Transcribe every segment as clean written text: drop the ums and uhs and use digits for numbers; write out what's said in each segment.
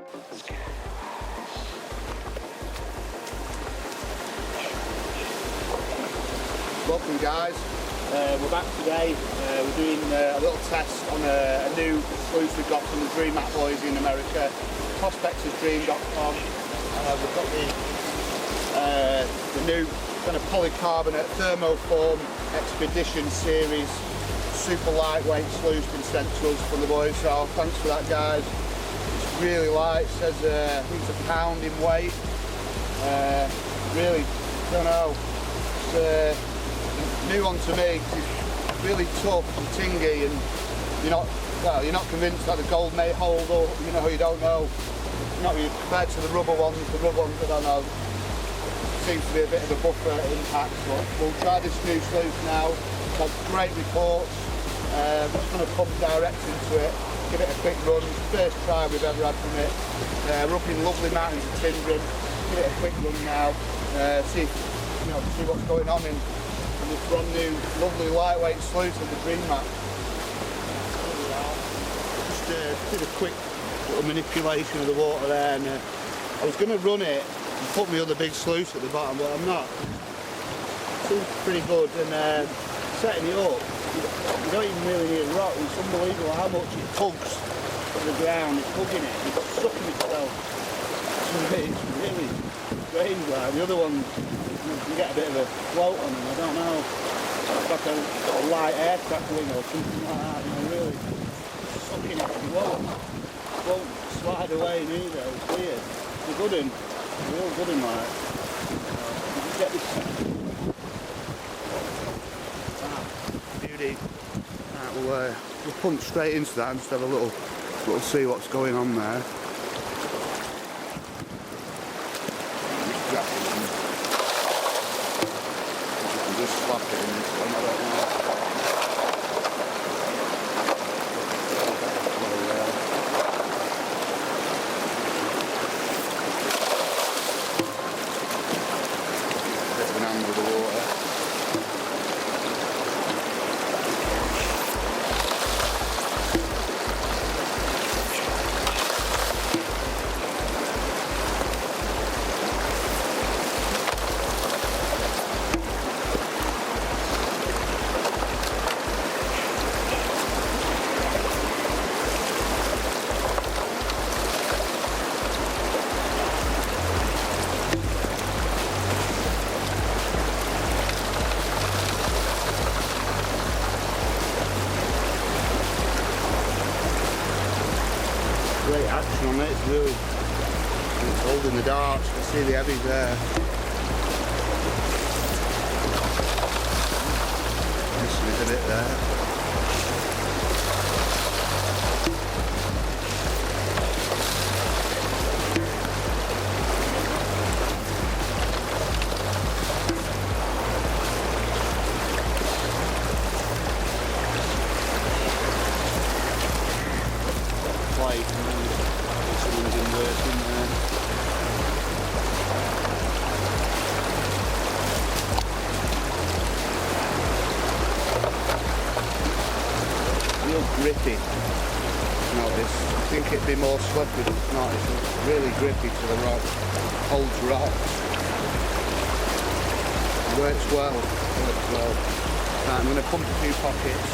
Welcome guys, we're back today. We're doing a little test on a new sluice we got from the Dream Map boys in America, prospectorsdream.com. We've got the new kind of polycarbonate Thermo Expedition series, super lightweight sluice been sent to us from the boys, so thanks for that guys. It's really light, it says I think it's a pound in weight. Really, don't know, it's new one to me. It's really tough and tingy, and you're not convinced that the gold may hold up, you don't know. Not really compared to the rubber ones, I don't know, seems to be a bit of a buffer impact, but we'll try this new sluice now. It's had great reports. I'm just going to pump direct into it, give it a quick run. First try we've ever had from it. We're up in lovely mountains of Tindrum. Give it a quick run now, see what's going on in this brand new, lovely lightweight sluice of the Dream Map. Just did a quick little manipulation of the water there, and I was going to run it and put my other big sluice at the bottom, but I'm not. It seems pretty good, and setting it up, you don't even really need a rock. It's unbelievable how much it tugs to the ground. It's tugging it, it's sucking itself. It's really strange. Like the other one, you can get a bit of a float on them, I don't know. It's like a light air crackling or something like that, really sucking it. It won't slide away neither, it's weird. It's a good one, a real good one, like. You get this beauty. Right, we'll punch straight into that and just have a little see what's going on there. Just slap it in this one, I don't know. Bit of an hand with the water. Great action on it, it's holding the darts, you can see the heavies there. Missing it a bit there. Real grippy, notice. I think it'd be more slippery, but it's not. It's really grippy to the rock, holds rocks. Works well. Right, I'm going to pump a few pockets.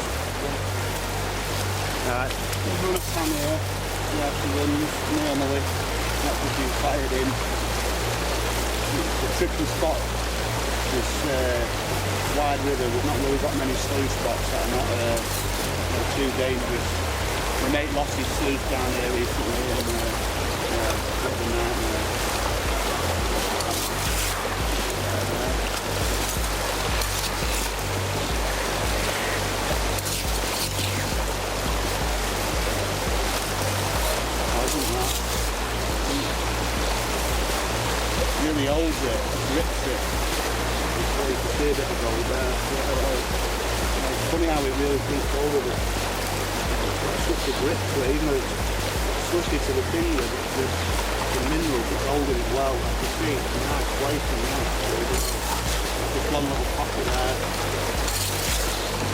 Right, we'll run a pan here. See how she runs normally. Not just being fired in. The tricky spot, this wide river, we've not really got many sluice spots that are not too dangerous. My mate lost his sluice down here recently, and it was a nightmare. Really holds it, grips it. You can see a bit of gold there. It's funny how it really keeps hold of it. It's such a grip to it, even though it's slushy to the finger, the minerals, it's holding it well. I can see it's a nice placing now. Just one little pocket there.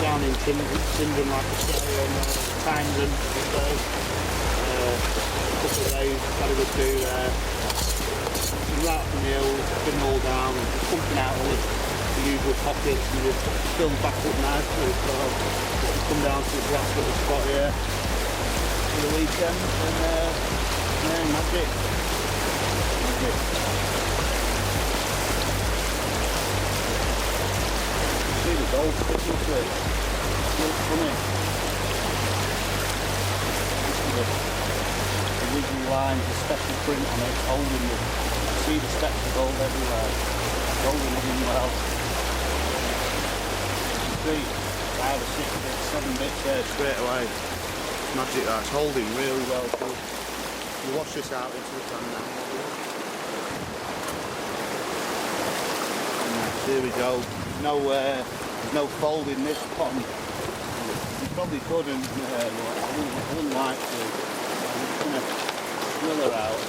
Down in Tindrum, like I say, and Tyndon, couple of days, had a good do there. Been right up in the hills, been all down, and just pumping out all the usual pockets, and just filled back up nicely. So just come down to this last little spot here for the weekend, and yeah, magic. See the gold sticking to it. It looks funny. The original lines, the special print on it, holding the, see the specks of gold everywhere, holding it in well. See, 5 or 6 bits, 7 bits there straight away. Magic, that's holding really well. So you wash this out into the pan now. And here we go. No fold in this pond. You probably couldn't, I wouldn't like to. I'm just going to swill her out.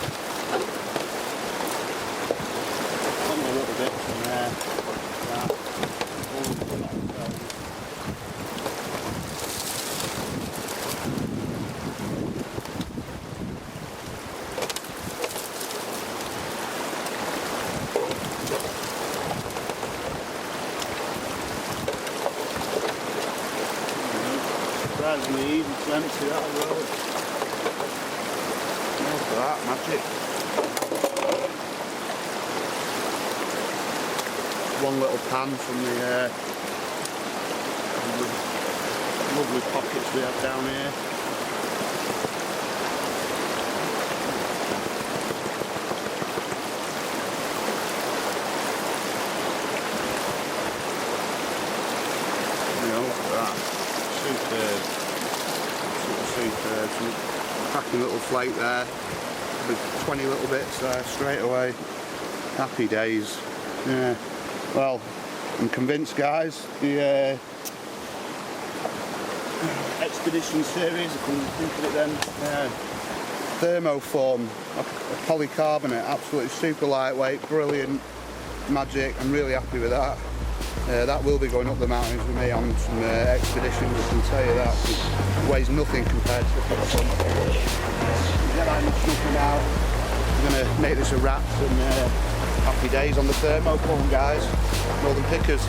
Come a little bit from there. Surprisingly easy to empty that as well. Look at that, magic. One little pan from the lovely pockets we have down here. Look at that. Superb. Some cracking little flake there. With 20 little bits there straight away. Happy days. Yeah. Well, I'm convinced, guys. The expedition series, I couldn't think of it then. Thermo form, a polycarbonate, absolutely super lightweight, brilliant, magic. I'm really happy with that. That will be going up the mountains with me on some expeditions, I can tell you that. It weighs nothing compared to the first one. Get that much nothing out. I'm going to make this a wrap and happy days on the Thermo form, guys. Northern Pickers.